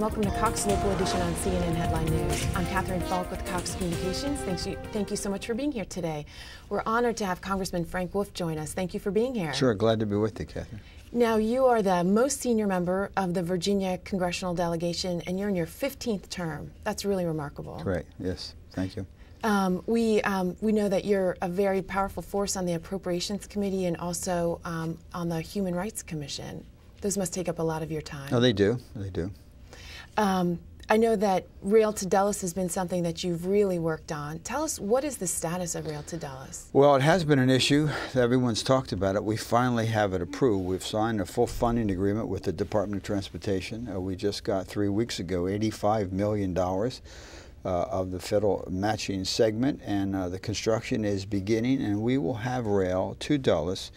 and welcome to Cox Local Edition on CNN Headline News. I'm Catherine Falk with Cox Communications. Thank you so much for being here today. We're honored to have Congressman Frank Wolf join us. Thank you for being here. Sure, glad to be with you, Catherine. Now, you are the most senior member of the Virginia congressional delegation, and you're in your 15th term. That's really remarkable. Great, yes, thank you. We know that you're a very powerful force on the Appropriations Committee and also on the Human Rights Commission. Those must take up a lot of your time. Oh, they do. They do. I know that Rail to Dulles has been something that you've really worked on. Tell us, what is the status of Rail to Dulles? Well, it has been an issue. Everyone's talked about it. We finally have it approved. We've signed a full funding agreement with the Department of Transportation. We just got 3 weeks ago $85 million of the federal matching segment, and the construction is beginning, and we will have rail to Dulles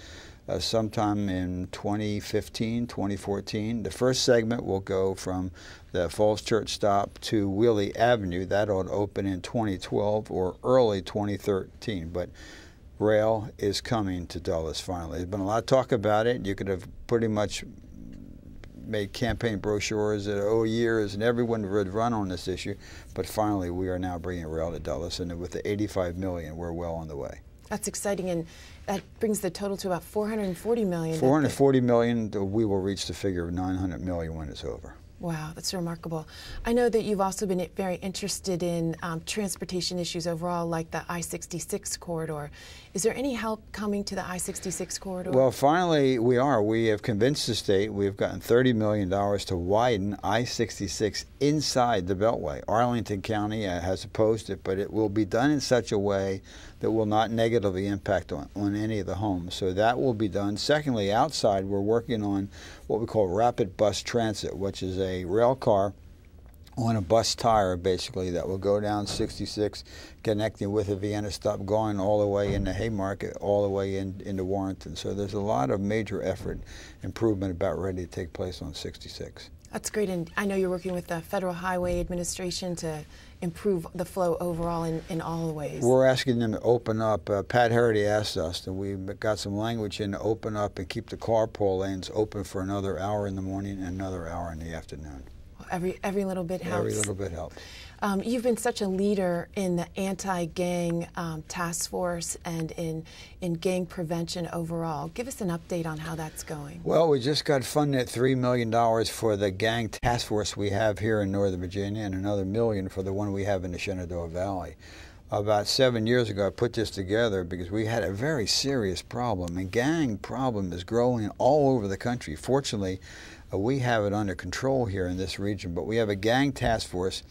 sometime in 2015, 2014. The first segment will go from the Falls Church stop to Wheelie Avenue. That ought to open in 2012 or early 2013. But rail is coming to Dulles finally. There's been a lot of talk about it. You could have pretty much made campaign brochures at years, and everyone would run on this issue. But finally, we are now bringing rail to Dulles, and with the $85 million, we're well on the way. That's exciting, and that brings the total to about $440 million. $440 million. We will reach the figure of $900 million when it's over. Wow, that's remarkable. I know that you've also been very interested in transportation issues overall, like the I-66 corridor. Is there any help coming to the I-66 corridor? Well, finally, we are. We have convinced the state. We've gotten $30 million to widen I-66 inside the Beltway. Arlington County has opposed it, but it will be done in such a way that will not negatively impact on any of the homes. So that will be done. Secondly, outside, we're working on what we call rapid bus transit, which is a rail car on a bus tire, basically, that will go down 66, connecting with the Vienna stop, going all the way into Haymarket, all the way into Warrenton. So there's a lot of major effort, improvement about ready to take place on 66. That's great, and I know you're working with the Federal Highway Administration to improve the flow overall in all the ways. We're asking them to open up. Pat Harity asked us, and we got some language in to open up and keep the carpool lanes open for another hour in the morning and another hour in the afternoon. Well, every little bit helps. Every little bit helps. You've been such a leader in the anti-gang task force and in gang prevention overall. Give us an update on how that's going. Well, we just got funded at $3 million for the gang task force we have here in Northern Virginia, and another $1 million for the one we have in the Shenandoah Valley. About 7 years ago, I put this together because we had a very serious problem, and gang problem is growing all over the country. Fortunately, we have it under control here in this region, but we have a gang task force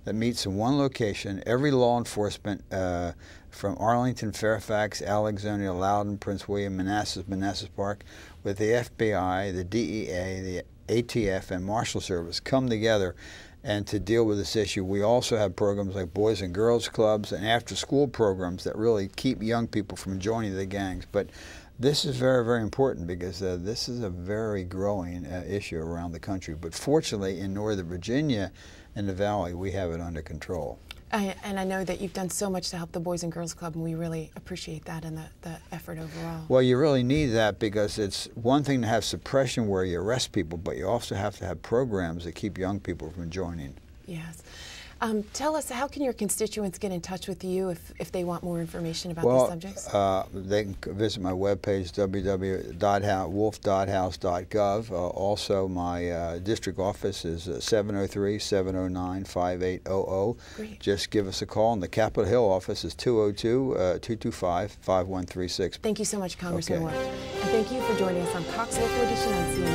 that meets in one location. Every law enforcement from Arlington, Fairfax, Alexandria, Loudoun, Prince William, Manassas Park, with the FBI, the DEA, the ATF, and Marshal Service come together and to deal with this issue. We also have programs like Boys and Girls Clubs and after-school programs that really keep young people from joining the gangs. But this is very, very important because this is a very growing issue around the country. But fortunately, in Northern Virginia and the Valley, we have it under control. And I know that you've done so much to help the Boys and Girls Club, and we really appreciate that and the effort overall. Well, you really need that because it's one thing to have suppression where you arrest people, but you also have to have programs that keep young people from joining. Yes. Tell us, how can your constituents get in touch with you if they want more information about these subjects? They can visit my webpage, www.wolf.house.gov. Also, my district office is 703-709-5800. Great. Just give us a call, and the Capitol Hill office is 202-225-5136. Thank you so much, Congressman Wolf. And thank you for joining us on Cox Local Edition on CNN.